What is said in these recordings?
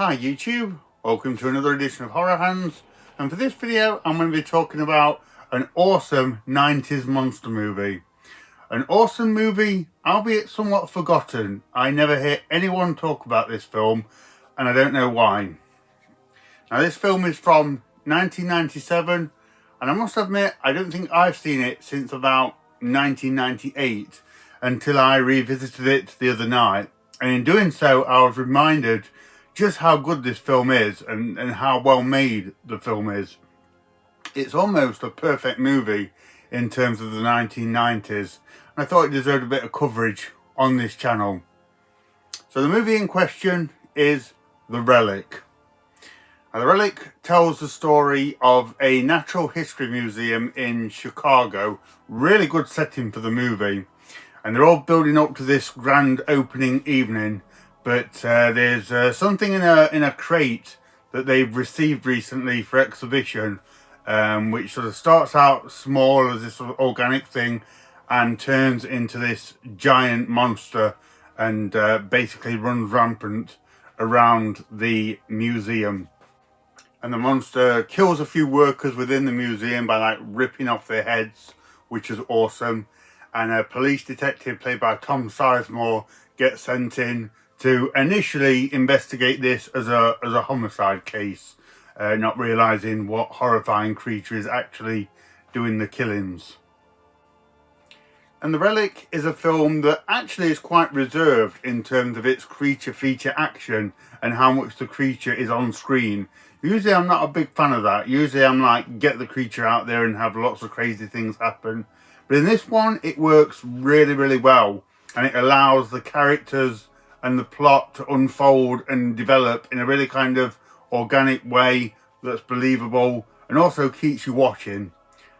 Hi YouTube, welcome to another edition of Horror Hands, and for this video I'm going to be talking about an awesome 90s monster movie. An awesome movie, albeit somewhat forgotten. I never hear anyone talk about this film, and I don't know why. Now this film is from 1997, and I must admit I don't think I've seen it since about 1998, until I revisited it the other night, and in doing so I was reminded just how good this film is and how well made the film is. It's almost a perfect movie in terms of the 1990s, and I thought it deserved a bit of coverage on this channel. So the movie in question is The Relic. Now, The Relic tells the story of a natural history museum in Chicago. Really good setting for the movie, and they're all building up to this grand opening evening. But there's something in a crate that they've received recently for exhibition, which sort of starts out small as this sort of organic thing and turns into this giant monster and basically runs rampant around the museum. And the monster kills a few workers within the museum by like ripping off their heads, which is awesome. And a police detective played by Tom Sizemore gets sent in to initially investigate this as a homicide case, not realising what horrifying creature is actually doing the killings. And The Relic is a film that actually is quite reserved in terms of its creature feature action and how much the creature is on screen. Usually I'm not a big fan of that. Usually I'm like, get the creature out there and have lots of crazy things happen. But in this one, it works really, really well. And it allows the characters and the plot to unfold and develop in a really kind of organic way that's believable and also keeps you watching.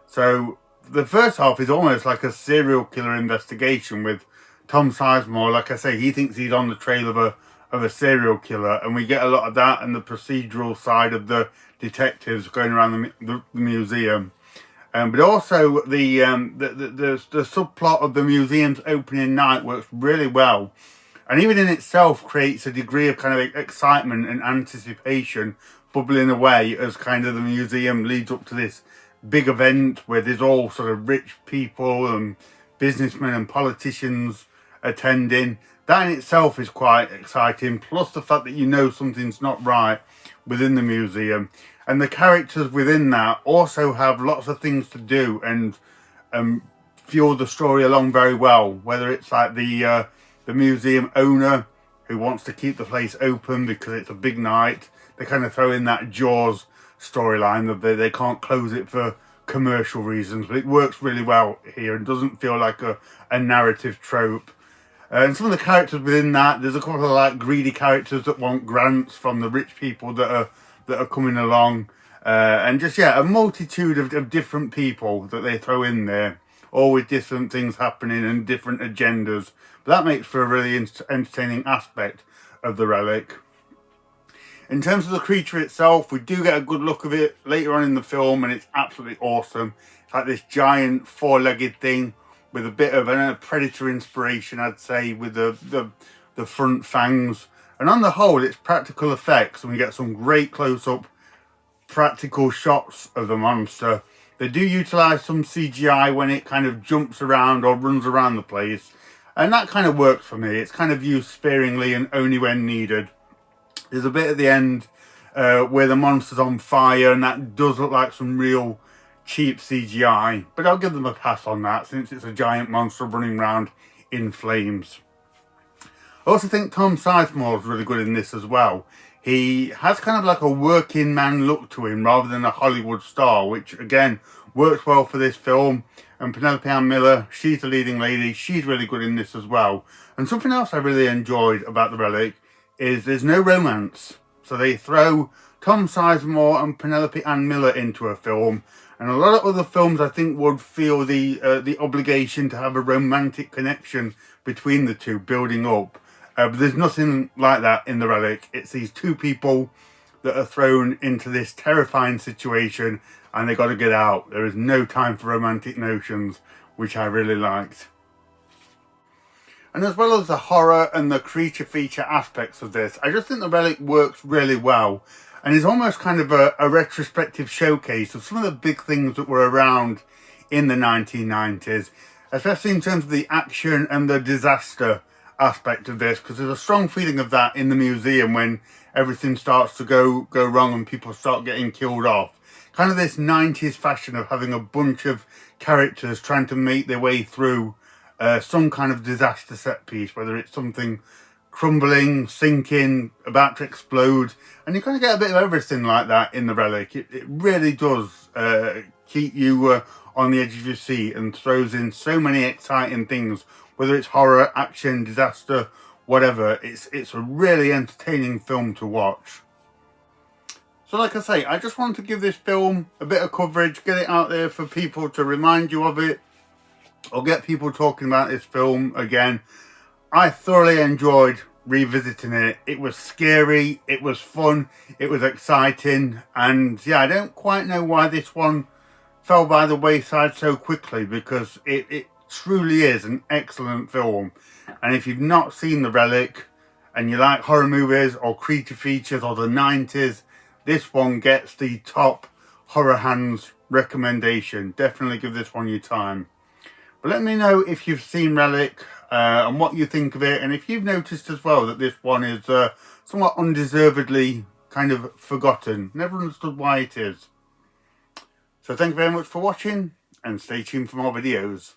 So the first half is almost like a serial killer investigation with Tom Sizemore. Like I say, he thinks he's on the trail of a serial killer, and we get a lot of that and the procedural side of the detectives going around the museum. But also the subplot of the museum's opening night works really well. And even in itself creates a degree of kind of excitement and anticipation bubbling away as kind of the museum leads up to this big event where there's all sort of rich people and businessmen and politicians attending. That in itself is quite exciting, plus the fact that you know something's not right within the museum. And the characters within that also have lots of things to do and fuel the story along very well, whether it's like the museum owner who wants to keep the place open because it's a big night. They kind of throw in that Jaws storyline that they can't close it for commercial reasons, but it works really well here and doesn't feel like a narrative trope. And some of the characters within that, there's a couple of like greedy characters that want grants from the rich people that are coming along, and just a multitude of different people that they throw in there, all with different things happening and different agendas. But that makes for a really entertaining aspect of The Relic. In terms of the creature itself, we do get a good look of it later on in the film, and it's absolutely awesome. It's like this giant four-legged thing with a bit of a Predator inspiration, I'd say, with the front fangs. And on the whole, it's practical effects, and we get some great close-up practical shots of the monster. They do utilise some CGI when it kind of jumps around or runs around the place, and that kind of works for me. It's kind of used sparingly and only when needed. There's a bit at the end where the monster's on fire, and that does look like some real cheap CGI, but I'll give them a pass on that since it's a giant monster running around in flames. I also think Tom Sizemore is really good in this as well. He has kind of like a working man look to him rather than a Hollywood star, which again works well for this film. And Penelope Ann Miller, she's the leading lady. She's really good in this as well. And something else I really enjoyed about The Relic is there's no romance. So they throw Tom Sizemore and Penelope Ann Miller into a film. And a lot of other films I think would feel the obligation to have a romantic connection between the two building up. But there's nothing like that in The Relic. It's these two people that are thrown into this terrifying situation and they got to get out. There is no time for romantic notions, which I really liked. And as well as the horror and the creature feature aspects of this, I just think the Relic works really well and is almost kind of a retrospective showcase of some of the big things that were around in the 1990s, especially in terms of the action and the disaster aspect of this, because there's a strong feeling of that in the museum when everything starts to go wrong and people start getting killed off. Kind of this 90s fashion of having a bunch of characters trying to make their way through some kind of disaster set piece, whether it's something crumbling, sinking, about to explode, and you kind of get a bit of everything like that in the Relic. It really does keep you on the edge of your seat and throws in so many exciting things, whether it's horror, action, disaster, whatever. It's a really entertaining film to watch. So like I say, I just wanted to give this film a bit of coverage, get it out there for people to remind you of it, or get people talking about this film again. I thoroughly enjoyed revisiting it. It was scary, it was fun, it was exciting, and yeah, I don't quite know why this one fell by the wayside so quickly, because it truly is an excellent film. And if you've not seen The Relic and you like horror movies or creature features or the 90s, this one gets the top Horror Hands recommendation. Definitely give this one your time. But let me know if you've seen Relic and what you think of it, and if you've noticed as well that this one is somewhat undeservedly kind of forgotten. Never understood why it is. So thank you very much for watching, and stay tuned for more videos.